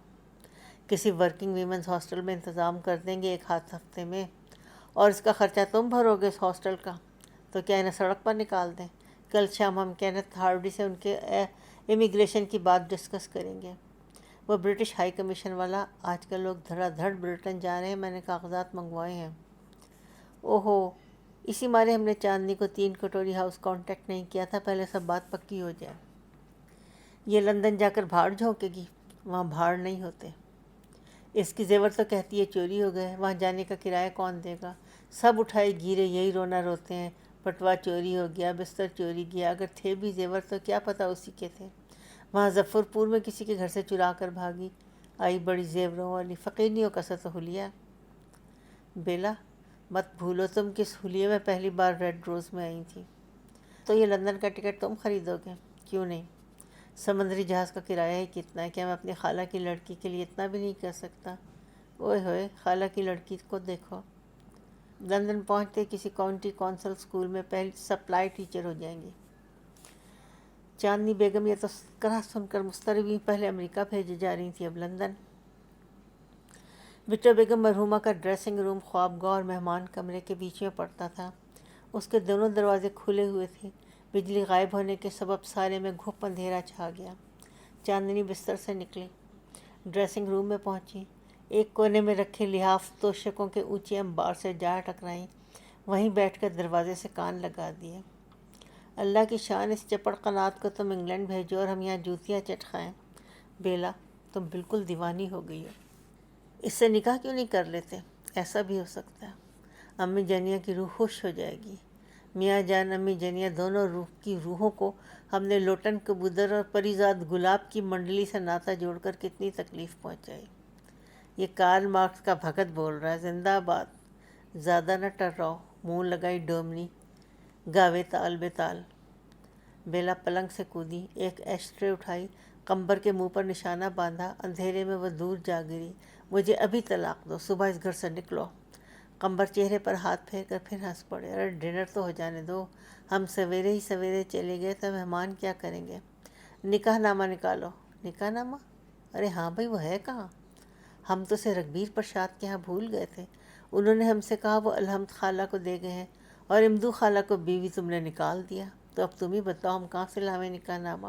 کسی ورکنگ ویمنز ہاسٹل میں انتظام کر دیں گے ایک ہفتے میں، اور اس کا خرچہ تم بھرو گے اس ہاسٹل کا، تو کیا انہیں سڑک پر نکال دیں؟ کل شام ہم کینتھ ہارڈی سے ان کے امیگریشن کی بات ڈسکس کریں گے۔ وہ برٹش ہائی کمیشن والا، آج کل لوگ دھڑا دھڑ برٹن جا رہے ہیں، میں نے کاغذات منگوائے ہیں۔ اوہو، اسی مارے ہم نے چاندنی کو 3 کٹوری ہاؤس کانٹیکٹ نہیں کیا تھا، پہلے سب بات پکی ہو جائے۔ یہ لندن جا کر بھاڑ جھونکے گی، وہاں بھاڑ نہیں ہوتے۔ اس کی زیور تو کہتی ہے چوری ہو گئے، وہاں جانے کا کرایہ کون دے گا؟ سب اٹھائے گیرے یہی رونا روتے ہیں، پٹوا چوری ہو گیا، بستر چوری گیا، اگر تھے بھی زیور تو کیا پتہ اسی کے تھے۔ وہاں ظفر پور میں کسی کے گھر سے چرا کر بھاگی، آئی بڑی زیوروں والی، فقیرنیوں کا سا تو حلیہ۔ بیلا، مت بھولو تم کس حلیے میں پہلی بار ریڈ روز میں آئی تھی۔ تو یہ لندن کا ٹکٹ تم خریدو گے؟ کیوں نہیں؟ سمندری جہاز کا کرایہ ہی کتنا ہے، کیا میں اپنی خالہ کی لڑکی کے لیے اتنا بھی نہیں کر سکتا؟ اوئے ہوئے، خالہ کی لڑکی کو دیکھو۔ لندن پہنچتے کسی کاؤنٹی کونسل اسکول میں پہلی سپلائی ٹیچر ہو جائیں گی۔ چاندنی بیگم یہ تو کرا سن کر مضطربی پہلے امریکہ بھیجی جا رہی تھی، اب لندن۔ بٹو بیگم مرحومہ کا ڈریسنگ روم خوابگاہ اور مہمان کمرے کے بیچ میں پڑتا تھا۔ اس کے دونوں دروازے کھلے ہوئے تھے۔ بجلی غائب ہونے کے سبب سارے میں گھپ اندھیرا چھا گیا۔ چاندنی بستر سے نکلی، ڈریسنگ روم میں پہنچی، ایک کونے میں رکھے لحاف توشکوں کے اونچے انبار سے جا ٹکرائیں، وہیں بیٹھ کر دروازے سے کان لگا دیے۔ اللہ کی شان، اس چپڑ قنات کو تم انگلینڈ بھیجو اور ہم یہاں جوتیاں چٹ کھائیں۔ بیلا، تم بالکل دیوانی ہو گئی ہو۔ اس سے نکاح کیوں نہیں کر لیتے؟ ایسا بھی ہو سکتا ہے، امی جانیہ کی روح خوش ہو جائے گی۔ میاں جان، امی جانیہ دونوں کی روحوں کو ہم نے لوٹن کبوتر اور پریزاد گلاب کی منڈلی سے ناطہ جوڑ کر کتنی تکلیف پہنچائی۔ یہ کارل مارکس کا بھگت بول رہا ہے، زندہ باد۔ زیادہ نہ ٹرراؤ، منہ لگائی ڈومنی، گاوے تال بے تال۔ بیلا پلنگ سے کودی، ایک ایش ٹرے اٹھائی، قمبر کے منہ پر نشانہ باندھا، اندھیرے میں وہ دور جا گری۔ مجھے ابھی طلاق دو، صبح اس گھر سے نکلو۔ قمبر چہرے پر ہاتھ پھیر کر پھر ہنس پڑے۔ ارے ڈنر تو ہو جانے دو، ہم سویرے ہی سویرے چلے گئے تو مہمان کیا کریں گے؟ نکاح نامہ نکالو۔ نکاح نامہ؟ ارے ہاں بھائی، وہ ہے کہاں؟ ہم تو اسے رگبیر پرشاد کے ہاں بھول گئے تھے۔ انہوں نے ہم سے کہا وہ الحمد خالہ کو دے گئے ہیں، اور امدو خالہ کو بیوی تم نے نکال دیا۔ تو اب تم ہی بتاؤ ہم کہاں سے لاویں نکاح نامہ؟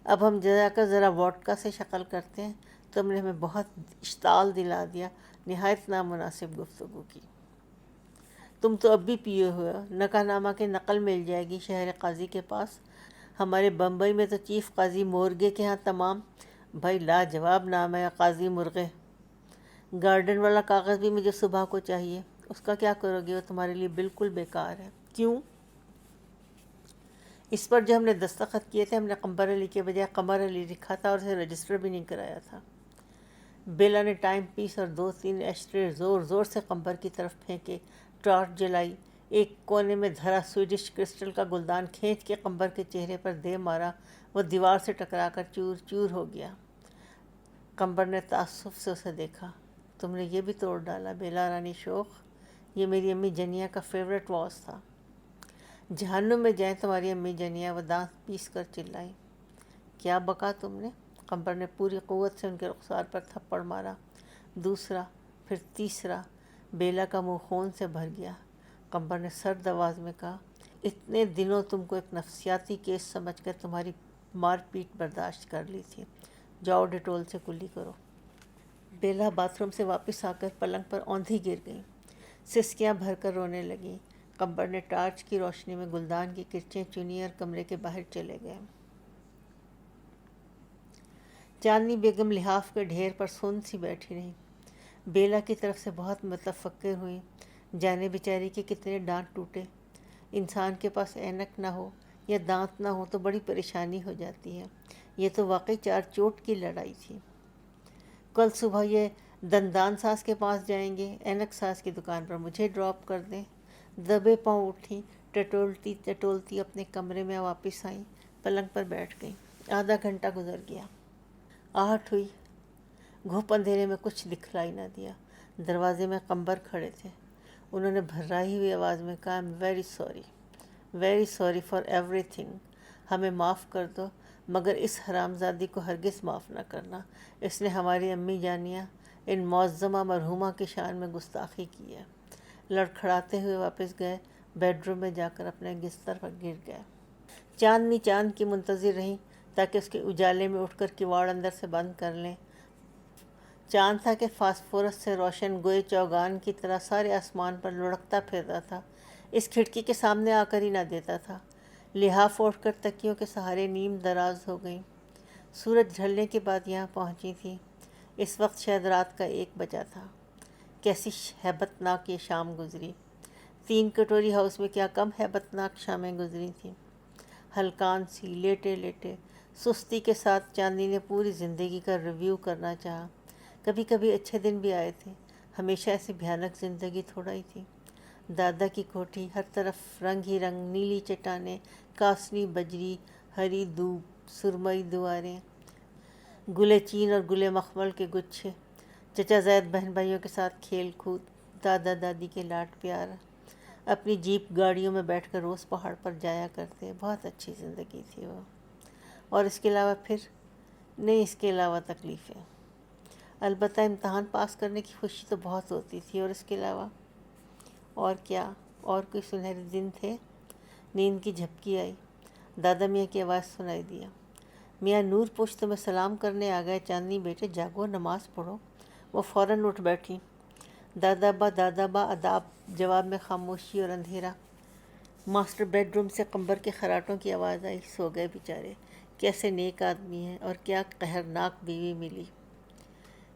اب ہم جا کر ذرا ووڈکا سے شکل کرتے ہیں، تم نے ہمیں بہت اشتعال دلا دیا۔ نہایت نامناسب گفتگو کی۔ تم تو اب بھی پیے ہوئے ہو۔ نکاح نامہ کی نقل مل جائے گی شہر قاضی کے پاس، ہمارے بمبئی میں تو چیف قاضی مورگے کے ہاں تمام۔ بھائی لاجواب نام ہے، قاضی مرغے۔ گارڈن والا کاغذ بھی مجھے صبح کو چاہیے۔ اس کا کیا کرو گے؟ وہ تمہارے لیے بالکل بیکار ہے۔ کیوں؟ اس پر جو ہم نے دستخط کیے تھے، ہم نے قمبر علی کے بجائے قمر علی لکھا تھا، اور اسے رجسٹر بھی نہیں کرایا تھا۔ بیلا نے ٹائم پیس اور 2-3 ایشٹرے زور زور سے قمبر کی طرف پھینکے، ٹارچ جلائی، ایک کونے میں دھرا سویڈش کرسٹل کا گلدان کھینچ کے قمبر کے چہرے پر دے مارا۔ وہ دیوار سے ٹکرا کر چور چور ہو گیا۔ قمبر نے تعصب سے اسے دیکھا۔ تم نے یہ بھی توڑ ڈالا بیلا رانی شوخ، یہ میری امی جنیہ کا فیورٹ واز تھا۔ جہنم میں جائیں تمہاری امی جنیہ، وہ دانت پیس کر چلائی۔ کیا بکا تم نے؟ قمبر نے پوری قوت سے ان کے رخسار پر تھپڑ مارا۔ دوسرا، پھر تیسرا۔ بیلا کا منہ خون سے بھر گیا۔ قمبر نے سرد آواز میں کہا، اتنے دنوں تم کو ایک نفسیاتی کیس سمجھ کر تمہاری مار پیٹ برداشت کر لی تھی، جاؤ ڈیٹول سے کلی کرو۔ بیلا باتھ روم سے واپس آ کر پلنگ پر اوندھی گر گئی، سسکیاں بھر کر رونے لگیں۔ قمبر نے ٹارچ کی روشنی میں گلدان کی کرچیں چنی اور کمرے کے باہر چلے گئے۔ چاندنی بیگم لحاف کے ڈھیر پر سن سی بیٹھی رہی، بیلا کی طرف سے بہت متفکر ہوئی۔ جانے بیچاری کے کتنے دانت ٹوٹے۔ انسان کے پاس اینک نہ ہو یا دانت نہ ہو تو بڑی پریشانی ہو جاتی ہے۔ یہ تو واقعی چار چوٹ کی لڑائی تھی۔ کل صبح یہ دندان ساز کے پاس جائیں گے، اینک ساز کی دکان پر مجھے ڈراپ کر دیں۔ دبے پاؤں اٹھیں، ٹٹولتی ٹٹولتی اپنے کمرے میں واپس آئیں، پلنگ پر بیٹھ گئیں۔ آدھا گھنٹہ گزر گیا۔ آہٹ ہوئی، گھپ اندھیرے میں کچھ دکھلائی نہ دیا۔ دروازے میں قمبر کھڑے تھے۔ انہوں نے بھررائی ہوئی آواز میں کہا، "I'm very sorry for everything۔ ہمیں معاف کر دو، مگر اس حرامزادی کو ہرگز معاف نہ کرنا۔ اس نے ہماری امی جانیاں ان معظمہ مرحومہ کی شان میں گستاخی کی ہے۔" لڑکھڑاتے ہوئے واپس گئے، بیڈ روم میں جا کر اپنے بستر پر گر گئے۔ چاندنی چاند کی منتظر رہیں تاکہ اس کے اجالے میں اٹھ کر کواڑ اندر سے بند کر لیں۔ چاند تھا کہ فاسفورس سے روشن گوئے چوگان کی طرح سارے آسمان پر لڑکتا پھرتا تھا، اس کھڑکی کے سامنے آ کر ہی نہ دیتا تھا۔ لحاف اوڑھ کر تکیوں کے سہارے نیم دراز ہو گئیں۔ سورج ڈھلنے کے بعد یہاں پہنچی تھی۔ اس وقت شاید رات کا 1 بجا تھا۔ کیسی ہیبت ناک یہ شام گزری۔ 3 کٹوری ہاؤس میں کیا کم ہیبت ناک شامیں گزری تھیں۔ ہلکان سی، لیٹے لیٹے، سستی کے ساتھ چاندنی نے پوری زندگی کا ریویو کرنا چاہا۔ کبھی کبھی اچھے دن بھی آئے تھے، ہمیشہ ایسی بھیانک زندگی تھوڑا ہی تھی۔ دادا کی کوٹھی، ہر طرف رنگ ہی رنگ، نیلی چٹانیں، کاسنی بجری، ہری دھوپ، سرمئی دیواریں، گلے چین اور گلے مخمل کے گچھے، چچا زید بہن بھائیوں کے ساتھ کھیل کود، دادا دادی کے لاڈ پیار۔ اپنی جیپ گاڑیوں میں بیٹھ کر روز پہاڑ پر جایا کرتے۔ بہت اچھی زندگی تھی وہ۔ اور اس کے علاوہ پھر نہیں، اس کے علاوہ تکلیفیں۔ البتہ امتحان پاس کرنے کی خوشی تو بہت ہوتی تھی، اور اس کے علاوہ اور کیا؟ اور کوئی سنہرے دن تھے۔ نیند کی جھپکی آئی، دادا میاں کی آواز سنائی دیا، "میاں نور پوش تمہیں سلام کرنے آ گئے۔ چاندنی بیٹے جاگو، نماز پڑھو۔" وہ فوراً اٹھ بیٹھی۔ دادا با اداب۔ جواب میں خاموشی اور اندھیرا۔ ماسٹر بیڈ روم سے قمبر کے خراٹوں کی آواز آئی، "سو گئے بیچارے، کیسے نیک آدمی ہیں، اور کیا قہرناک بیوی ملی۔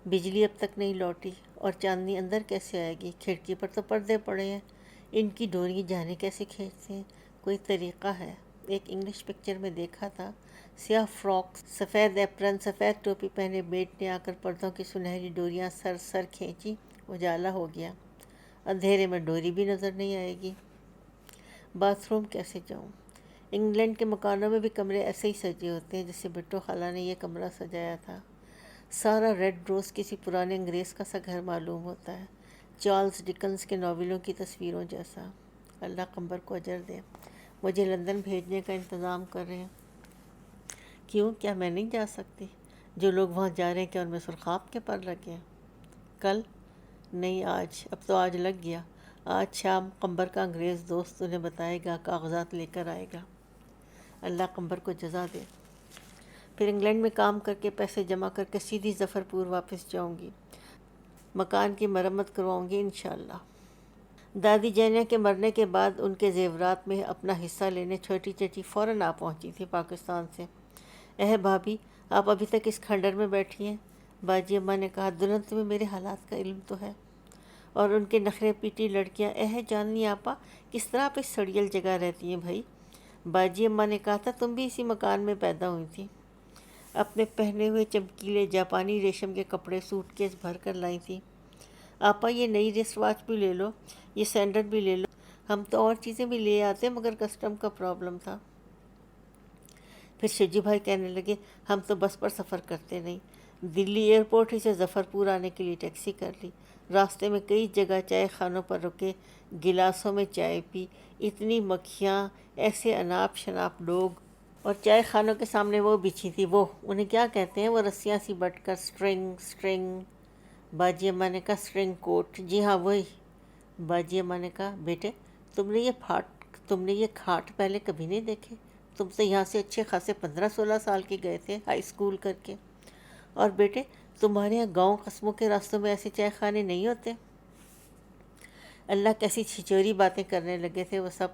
بجلی اب تک نہیں لوٹی، اور چاندنی اندر کیسے آئے گی؟ کھڑکی پر تو پردے پڑے ہیں، ان کی ڈوریاں جانے کیسے کھینچتے ہیں؟ کوئی طریقہ ہے؟ ایک انگلش پکچر میں دیکھا تھا، سیاہ فراک، سفید ایپرن، سفید ٹوپی پہنے میڈ نے آ کر پردوں کی سنہری ڈوریاں سر کھینچی، اجالا ہو گیا، اندھیرے میں ڈوری بھی نظر نہیں آئے گی۔ باتھ روم کیسے جاؤں؟ انگلینڈ کے مکانوں میں بھی کمرے ایسے ہی سجے ہوتے ہیں جیسے بھٹو خالہ نے یہ کمرہ سجایا تھا۔ سارا ریڈ روز کسی پرانے انگریز کا سا گھر معلوم ہوتا ہے، چارلز ڈکنز کے ناولوں کی تصویروں جیسا۔ اللہ قمبر کو اجر دے۔ مجھے لندن بھیجنے کا انتظام کر رہے ہیں۔ کیوں؟ کیا میں نہیں جا سکتی؟ جو لوگ وہاں جا رہے ہیں کیا ان میں سرخاب کے پر لگے ہیں؟ کل؟ نہیں، آج۔ اب تو آج لگ گیا۔ آج شام قمبر کا انگریز دوست انہیں بتائے گا، کاغذات لے کر آئے گا۔ اللہ قمبر کو جزا دے۔ پھر انگلینڈ میں کام کر کے پیسے جمع کر کے سیدھی ظفر پور واپس جاؤں گی، مکان کی مرمت کرواؤں گی انشاءاللہ۔ دادی جینیا کے مرنے کے بعد ان کے زیورات میں اپنا حصہ لینے چھوٹی چچی فوراً آ پہنچی تھی پاکستان سے۔ بھابھی، آپ ابھی تک اس کھنڈر میں بیٹھی ہیں؟ باجی اماں نے کہا، "دلہن تمہیں میرے حالات کا علم تو ہے۔" اور ان کے نخرے پیٹی لڑکیاں، چاندنی آپا، کس طرح آپ اس سڑیل جگہ رہتی ہیں بھائی؟ باجی اماں نے کہا تھا تم بھی اسی مکان میں پیدا ہوئی تھی۔ اپنے پہنے ہوئے چمکیلے جاپانی ریشم کے کپڑے سوٹ کیس بھر کر لائی تھی۔ آپا، یہ نئی ریسٹ واچ بھی لے لو، یہ سینڈل بھی لے لو۔ ہم تو اور چیزیں بھی لے آتے مگر کسٹم کا پرابلم تھا۔ پھر شجی بھائی کہنے لگے، "ہم تو بس پر سفر کرتے نہیں، دلی ایئرپورٹ ہی سے ظفر پور آنے کے لیے ٹیکسی کر لی، راستے میں کئی جگہ چائے خانوں پر رکے، گلاسوں میں چائے پی، اتنی مکھیاں، ایسے اناپ شناپ لوگ، اور چائے خانوں کے سامنے وہ بچھی تھی، وہ انہیں کیا کہتے ہیں، وہ رسیاں سی بٹ کر، سٹرنگ۔ باجی اماں نے کہا، "سٹرنگ کوٹ، جی ہاں وہی۔" باجی اماں نے کہا، "بیٹے، تم نے یہ کھاٹ پہلے کبھی نہیں دیکھے؟ تم تو یہاں سے اچھے خاصے 15-16 سال کے گئے تھے ہائی اسکول کر کے، اور بیٹے تمہارے یہاں گاؤں قصبوں کے راستوں میں ایسے چائے خانے نہیں ہوتے۔" اللہ کیسی چھچوری باتیں کرنے لگے تھے وہ سب۔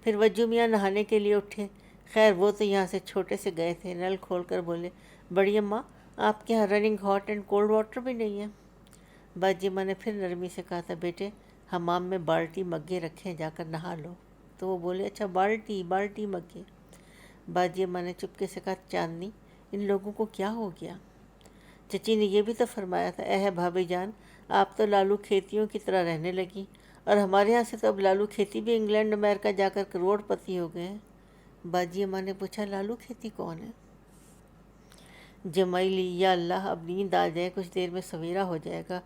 پھر وجو میاں نہانے کے لیے اٹھے، خیر وہ تو یہاں سے چھوٹے سے گئے تھے، نل کھول کر بولے، "بڑی اماں، آپ کے یہاں running hot and cold water بھی نہیں ہے؟" باجی اماں نے پھر نرمی سے کہا تھا، "بیٹے حمام میں بالٹی مگے رکھے، جا کر نہا لو۔ تو وہ بولے اچھا بالٹی مگے۔ باجی اماں نے چپکے سے کہا چاندنی ان لوگوں کو کیا ہو گیا؟ چچی نے یہ بھی تو فرمایا تھا بھابھی جان آپ تو لالو کھیتیوں کی طرح رہنے لگی، اور ہمارے ہاں سے تو اب لالو کھیتی بھی انگلینڈ امریکہ جا کر کروڑ پتی ہو گئے ہیں۔ باجی اماں نے پوچھا لالو کھیتی کون ہے؟ جمائی لی یا اللہ اب نیند آ جائے، کچھ دیر میں سویرا ہو جائے گا۔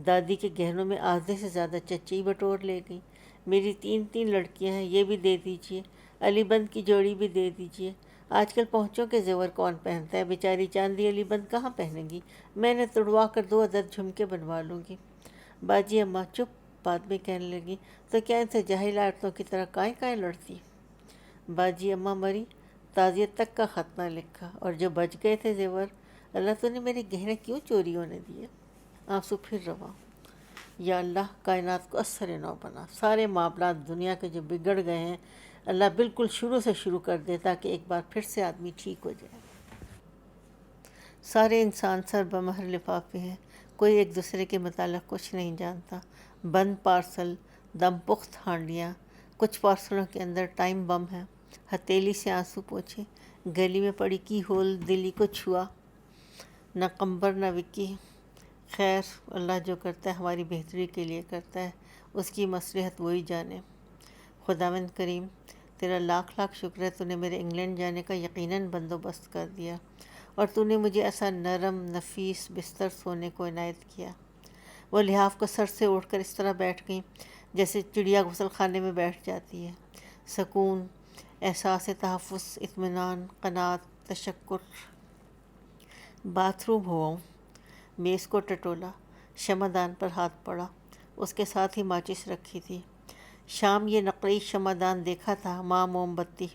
دادی کے گہنوں میں آدھے سے زیادہ چچی بٹور لے گئی۔ میری تین لڑکیاں ہیں، یہ بھی دے دیجئے، علی بند کی جوڑی بھی دے دیجئے۔ آج کل پہنچوں کے زیور کون پہنتا ہے، بیچاری چاندی علی بند کہاں پہنیں گی، میں نے تڑوا کر 2 عدد جھمکے بنوا لوں گی۔ باجی اماں چپ، بعد میں کہنے لگی تو کیا ان سے جاہل عورتوں کی طرح کائیں لڑتی؟ باجی اماں مری، تعزیت تک کا خط نہ لکھا، اور جو بچ گئے تھے زیور، اللہ تو نے میرے گہنے کیوں چوری ہونے دیے؟ آنسو پھر رواں۔ یا اللہ کائنات کو اثر نو بنا، سارے معاملات دنیا کے جو بگڑ گئے ہیں اللہ بالکل شروع سے شروع کر دے تاکہ ایک بار پھر سے آدمی ٹھیک ہو جائے۔ سارے انسان سر بمہر لفافے ہیں، کوئی ایک دوسرے کے متعلق کچھ نہیں جانتا۔ بند پارسل، دم پخت ہانڈیاں، کچھ پارسلوں کے اندر ٹائم بم ہے۔ ہتیلی سے آنسو پوچھے، گلی میں پڑی کی ہول دلی کو چھوا، نہ قمبر نہ وکی۔ خیر اللہ جو کرتا ہے ہماری بہتری کے لیے کرتا ہے، اس کی مصلحت وہی جانے۔ خداوند کریم تیرا لاکھ شکر ہے، تو نے میرے انگلینڈ جانے کا یقیناً بندوبست کر دیا، اور تو نے مجھے ایسا نرم نفیس بستر سونے کو عنایت کیا۔ وہ لحاف کو سر سے اٹھ کر اس طرح بیٹھ گئیں جیسے چڑیا غسل خانے میں بیٹھ جاتی ہے۔ سکون، احساس تحفظ، اطمینان، قناعت، تشکر۔ باتھ روم ہوا، میز کو ٹٹولا، شمعدان پر ہاتھ پڑا، اس کے ساتھ ہی ماچس رکھی تھی۔ شام یہ نقرئی شمعدان دیکھا تھا، ماں موم بتی،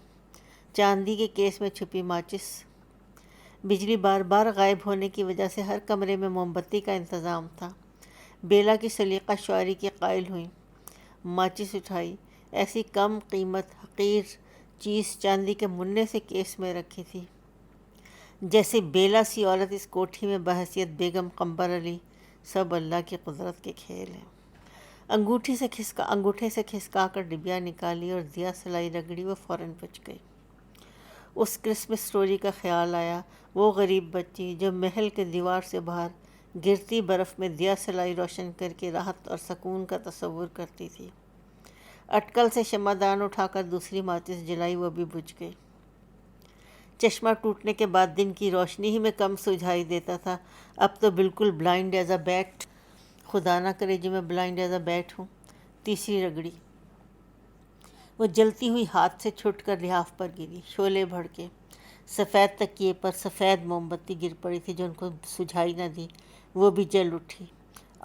چاندی کے کیس میں چھپی ماچس۔ بجلی بار بار غائب ہونے کی وجہ سے ہر کمرے میں موم بتی کا انتظام تھا۔ بیلا کی سلیقہ شعاری کی قائل ہوئیں، ماچس اٹھائی، ایسی کم قیمت حقیر چیز چاندی کے مننے سے کیس میں رکھی تھی، جیسے بیلا سی عورت اس کوٹھی میں بحیثیت بیگم قمبر علی۔ سب اللہ کی قدرت کے کھیل ہیں۔ انگوٹھے سے کھسکا کر ڈبیا نکالی اور دیا سلائی رگڑی، وہ فوراً بچ گئی۔ اس کرسمس اسٹوری کا خیال آیا، وہ غریب بچی جو محل کے دیوار سے باہر گرتی برف میں دیا سلائی روشن کر کے راحت اور سکون کا تصور کرتی تھی۔ اٹکل سے شمعدان اٹھا کر دوسری ماچس جلائی، وہ بھی بجھ گئی۔ چشمہ ٹوٹنے کے بعد دن کی روشنی ہی میں کم سجھائی دیتا تھا، اب تو بالکل بلائنڈ ایز اے بیٹ۔ خدا نہ کرے جو میں بلائنڈ ایز اے بیٹ ہوں۔ تیسری رگڑی، وہ جلتی ہوئی ہاتھ سے چھٹ کر لحاف پر گری، شعلے بھڑکے، سفید تکیے پر سفید موم بتی گر پڑی تھی جو ان کو سجھائی نہ دی، وہ بھی جل اٹھی،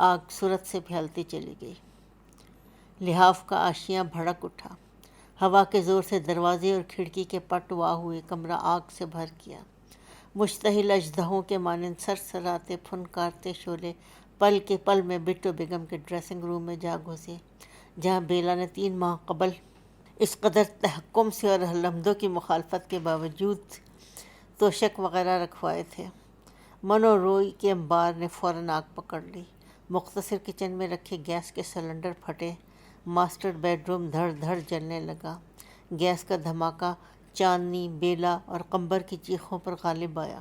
آگ صورت سے پھیلتی چلی گئی۔ لحاف کا آشیاں بھڑک اٹھا، ہوا کے زور سے دروازے اور کھڑکی کے پٹ واہ ہوئے، کمرہ آگ سے بھر گیا۔ مشتعل اژدہوں کے مانند سرسراتے پھنکارتے شعلے پل کے پل میں بٹو بیگم کے ڈریسنگ روم میں جا گھسے، جہاں بیلا نے 3 ماہ قبل اس قدر تحکم سے اور لمحوں کی مخالفت کے باوجود توشک وغیرہ رکھوائے تھے۔ منو روئی کے انبار نے فوراً آگ پکڑ لی، مختصر کچن میں رکھے گیس کے سلنڈر پھٹے، ماسٹر بیڈ روم دھڑ دھڑ جلنے لگا۔ گیس کا دھماکہ چاندنی، بیلا اور قمبر کی چیخوں پر غالب آیا۔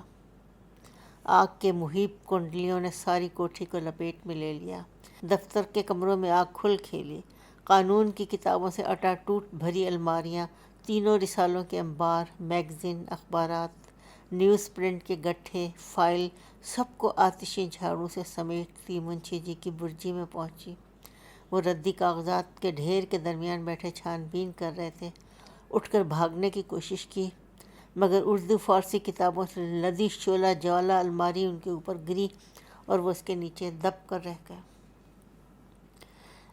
آگ کے مہیب کنڈلیوں نے ساری کوٹھی کو لپیٹ میں لے لیا۔ دفتر کے کمروں میں آگ کھل کھیلی، قانون کی کتابوں سے اٹاٹوٹ بھری الماریاں، تینوں رسالوں کے انبار، میگزین، اخبارات، نیوز پرنٹ کے گٹھے، فائل، سب کو آتشی جھاڑو سے سمیٹتی منشی جی کی برجی میں پہنچی۔ وہ ردی کاغذات کے ڈھیر کے درمیان بیٹھے چھان بین کر رہے تھے۔ اٹھ کر بھاگنے کی کوشش کی، مگر اردو فارسی کتابوں سے لدی شعلہ جوالا الماری ان کے اوپر گری اور وہ اس کے نیچے دب کر رہ گئے۔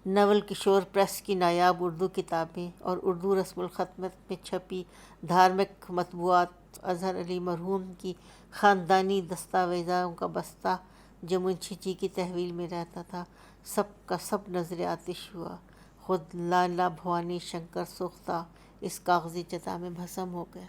نول کشور پریس کی نایاب اردو کتابیں اور اردو رسم الخط میں چھپی دھارمک مطبوعات، اظہر علی مرحوم کی خاندانی دستاویزوں کا بستہ جو منشی جی کی تحویل میں رہتا تھا، سب کا سب نظر آتش ہوا، خود لالا بھوانی شنکر سوختہ اس کاغذی چتا میں بھسم ہو گئے۔